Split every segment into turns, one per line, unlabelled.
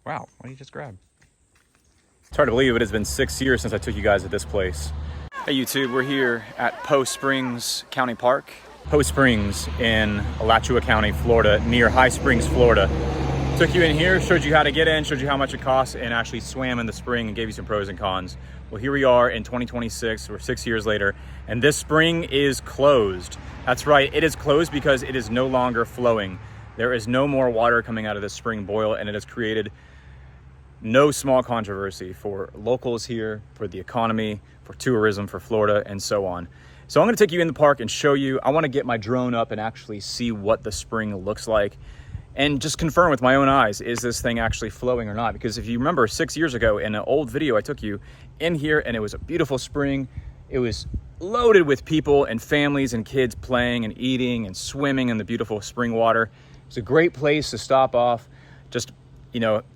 Wow, what did you just grab? It's hard to believe it has been 6 years since I took you guys to this place. Hey YouTube, we're here at Poe Springs County Park. Poe Springs in Alachua County, Florida, near High Springs, Florida. Took you in here, showed you how to get in, showed you how much it costs, and actually swam in the spring and gave you some pros and cons. Well, here we are in 2026, we're 6 years later, and this spring is closed. That's right, it is closed because it is no longer flowing. There is no more water coming out of this spring boil, and it has created no small controversy for locals here, for the economy, for tourism, for Florida, and so on. So I'm gonna take you in the park and show you. I wanna get my drone up and actually see what the spring looks like and just confirm with my own eyes, is this thing actually flowing or not? Because if you remember 6 years ago in an old video, I took you in here and it was a beautiful spring. It was loaded with people and families and kids playing and eating and swimming in the beautiful spring water. It's a great place to stop off, just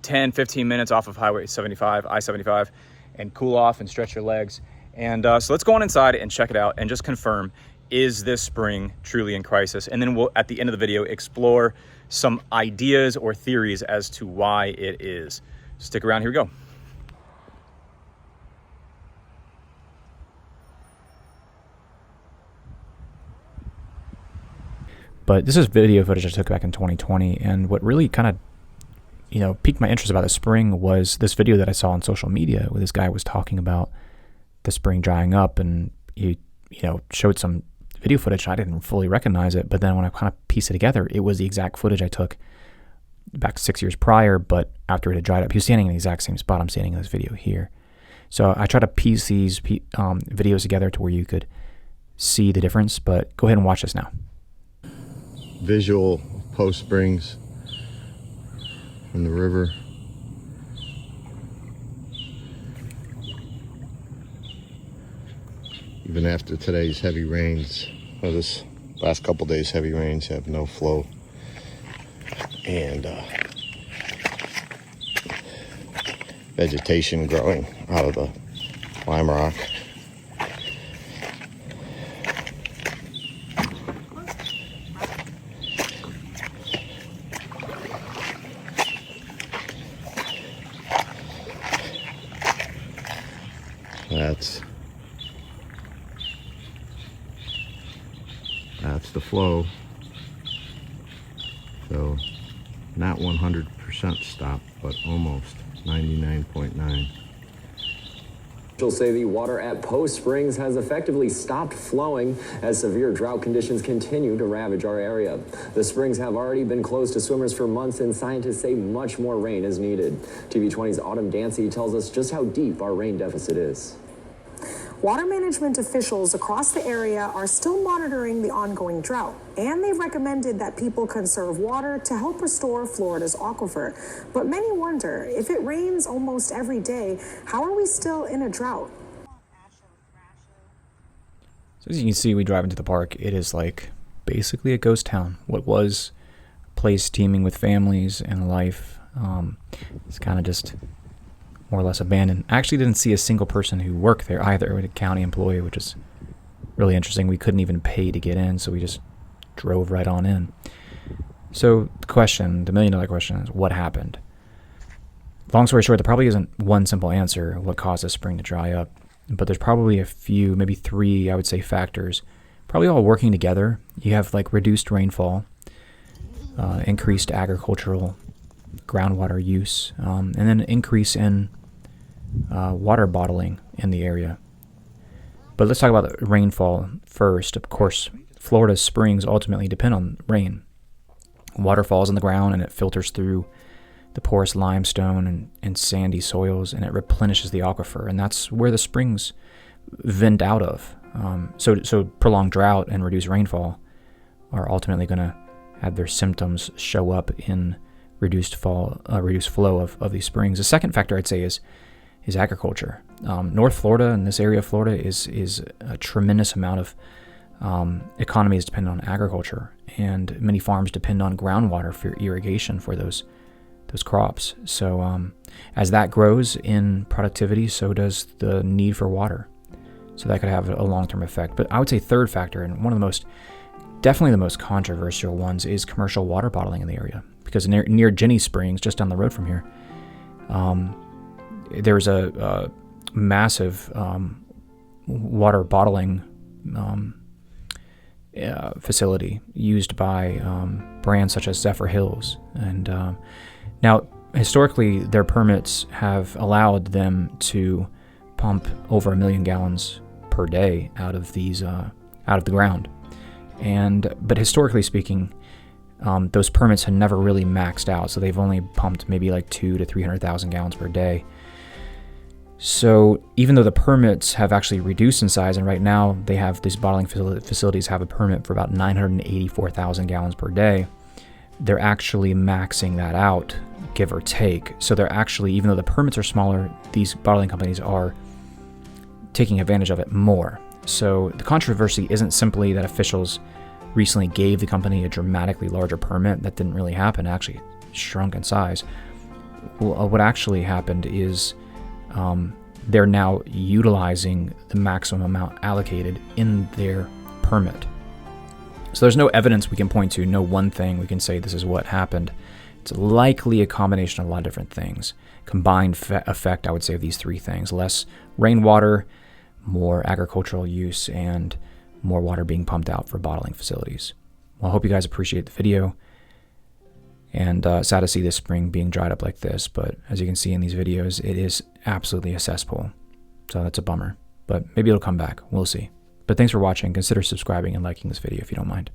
10, 15 minutes off of Highway 75, I-75, and cool off and stretch your legs. And so let's go on inside and check it out and just confirm, is this spring truly in crisis? And then we'll, at the end of the video, explore some ideas or theories as to why it is. Stick around, here we go. But this is video footage I took back in 2020, and what really kind of piqued my interest about the spring was this video that I saw on social media where this guy was talking about the spring drying up, and he showed some video footage. I didn't fully recognize it, but then when I kind of pieced it together, it was the exact footage I took back 6 years prior, but after it had dried up. He was standing in the exact same spot I'm standing in this video here. So I try to piece these videos together to where you could see the difference, but go ahead and watch this now.
Visual Poe Springs from the river. Even after today's heavy rains, or this last couple days heavy rains, have no flow, and vegetation growing out of the lime rock. That's the flow. So not 100% stop, but almost 99.9.
Officials say the water at Poe Springs has effectively stopped flowing as severe drought conditions continue to ravage our area. The springs have already been closed to swimmers for months, and scientists say much more rain is needed. TV20's Autumn Dancy tells us just how deep our rain deficit is.
Water management officials across the area are still monitoring the ongoing drought, and they've recommended that people conserve water to help restore Florida's aquifer. But many wonder, if it rains almost every day, how are we still in a drought?
So as you can see, we drive into the park. It is like basically a ghost town. What was a place teeming with families and life, it's kind of just more or less abandoned. I actually didn't see a single person who worked there either, with a county employee, which is really interesting. We couldn't even pay to get in, so we just drove right on in. So the million-dollar question is, what happened? Long story short, there probably isn't one simple answer what caused the spring to dry up, but there's probably a few, maybe three, I would say, factors, probably all working together. You have like reduced rainfall, increased agricultural groundwater use, and then an increase in water bottling in the area. But let's talk about the rainfall first. Of course, Florida's springs ultimately depend on rain. Water falls on the ground and it filters through the porous limestone and sandy soils, and it replenishes the aquifer, and that's where the springs vent out of. So prolonged drought and reduced rainfall are ultimately going to have their symptoms show up in reduced flow of these springs. The second factor I'd say is agriculture. North Florida and this area of Florida is a tremendous amount of economy is dependent on agriculture, and many farms depend on groundwater for irrigation for those crops. So as that grows in productivity, so does the need for water. So that could have a long-term effect. But I would say third factor, and one of the definitely the most controversial ones, is commercial water bottling in the area. Because near Jenny Springs, just down the road from here, There's a massive water bottling facility used by brands such as Zephyr Hills. And now, historically, their permits have allowed them to pump over 1 million gallons per day out of these out of the ground. But historically speaking, those permits had never really maxed out, so they've only pumped maybe like 200,000 to 300,000 gallons per day. So even though the permits have actually reduced in size, and right now they have these bottling facilities have a permit for about 984,000 gallons per day, they're actually maxing that out, give or take. So they're actually, even though the permits are smaller, these bottling companies are taking advantage of it more. So the controversy isn't simply that officials recently gave the company a dramatically larger permit. That didn't really happen. It actually shrunk in size. What actually happened is they're now utilizing the maximum amount allocated in their permit. So there's no evidence we can point to, no one thing we can say this is what happened. It's likely a combination of a lot of different things. Combined effect, I would say, of these three things: less rainwater, more agricultural use, and more water being pumped out for bottling facilities. Well, I hope you guys appreciate the video. And sad to see this spring being dried up like this, but as you can see in these videos, it is absolutely a cesspool. So that's a bummer, but maybe it'll come back. We'll see. But thanks for watching. Consider subscribing and liking this video if you don't mind.